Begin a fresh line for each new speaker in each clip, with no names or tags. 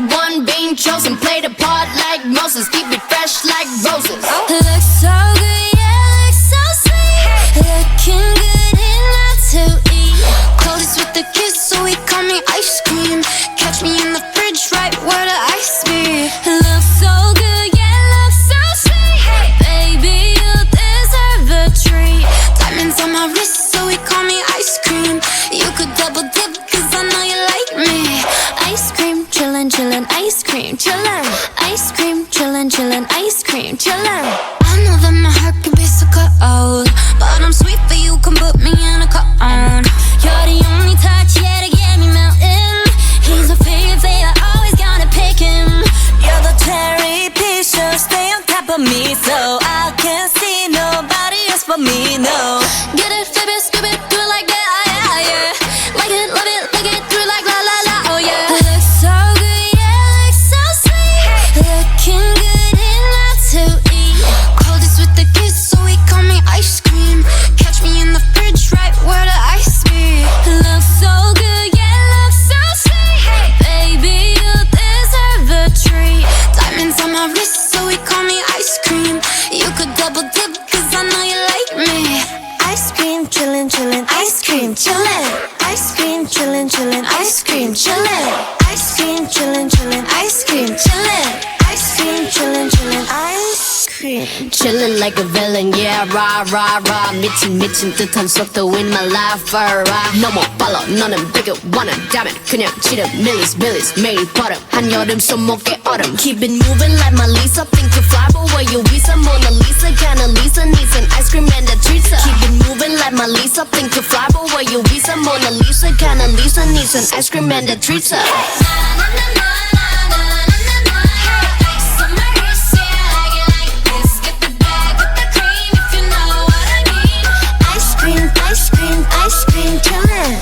the one being chosen. Play the part like Moses, keep it fresh like roses.
Looks so good, yeah, looks so sweet. Looking good enough to eat. Coldest with the kiss, so he call me ice cream. Catch me in the fridge, right where the ice be. Looks so good, yeah, looks so sweet. Baby, you deserve a treat. Diamonds on my wrist, so he call me ice cream. You could double dip, cause I know you like me. Ice cream, chillin', chillin', ice cream, chillin'. Ice cream, chillin', chillin', ice cream, chillin'. I know that my heart can be so cold, but I'm sweet for you, come put me in a cone. You're the only touch, yeah, to get me melting. He's a favorite, I always gotta pick him. You're the cherry pie, so stay on top of me, so I can't see nobody else but me, no. Get it, flip it, skip it, do it like that, yeah, yeah. Like it, love it, like it, do it like la la la, oh yeah. Looks so good, yeah, looks so sweet. Looking good enough to eat. Coldest with the kiss, so he call me ice cream. Catch me in the fridge, right where the ice be. Looks so good, yeah, looks so sweet. Baby, you deserve a treat. Diamonds on my wrist, so he call me ice cream. You could double dip, cause I know you like me. Ice cream, chillin', chillin', ice cream, chillin'. Ice cream, chillin', chillin', ice cream, chillin'. Ice cream, chillin', chillin', ice cream, chillin'. Ice cream, chillin', chillin', ice cream.
Chillin' like a villain, yeah, rah, rah, rah. 미친 듯한 속도 in my life, alright. 너무 빨라, 너는 되게 원한다면 그냥 지름, 밀리스, 매일 버릇. 한여름 손목에 얼음. Keep it moving like my Lisa. Think you fly, but where you visa? Mona Lisa, kinda Lisa, needs an ice cream and a treat. Keep it moving like my Lisa. Think you fly, but where you visa? Mona Lisa, kinda Lisa, needs an ice cream and a treat.
Ice cream, ice cream, chillin'.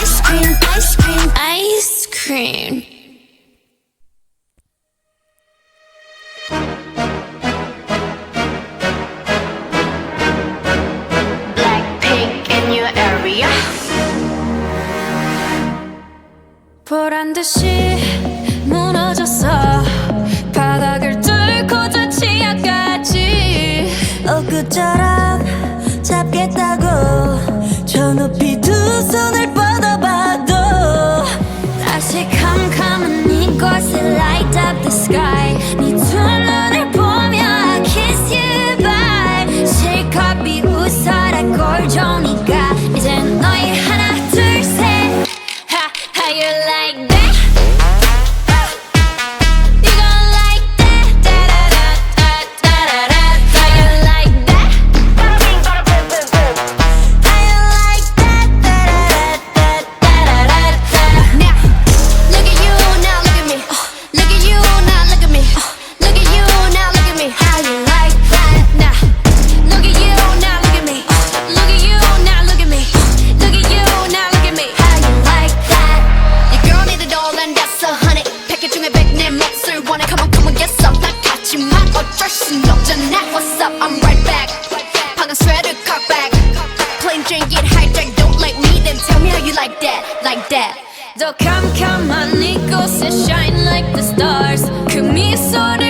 Ice cream, ice cream, ice cream.
Blackpink in your area.
보란 듯이 무너졌어. 바닥을 뚫고 저 지하까지. 엊그처럼 잡겠다고 저 높이 두 손을 뻗어봐도 다시 캄캄한 이곳에 light up the sky. 네 두 눈을 보며 I kiss you bye. 실컷 비웃어라 꼴좋으니까 이젠 너희 하나 둘 셋. How you like that? You gon' like that? Da-da-da-da-da-da-da. How you like that? How you like that? Da-da-da-da-da-da-da.
Now, look at you, now look at me. Look at you, now look at me. Look at you, now look at me. How you like that? Now, look at you, now look at me. Look at you, now look at me. Look at you, now look at me. How you like that? Your girl need a doll and that's 100. 패킷 중에 100 내 몫을 원해. Come on, get some. 나 같지만 어쩔 순 없잖아. What's up? I'm right back. 방금 sweater cock back. Plain Jane get hijacked. Don't like me, then tell me how you like that, like that.
더 캄캄한 이곳에 shine like the stars. 그 미소를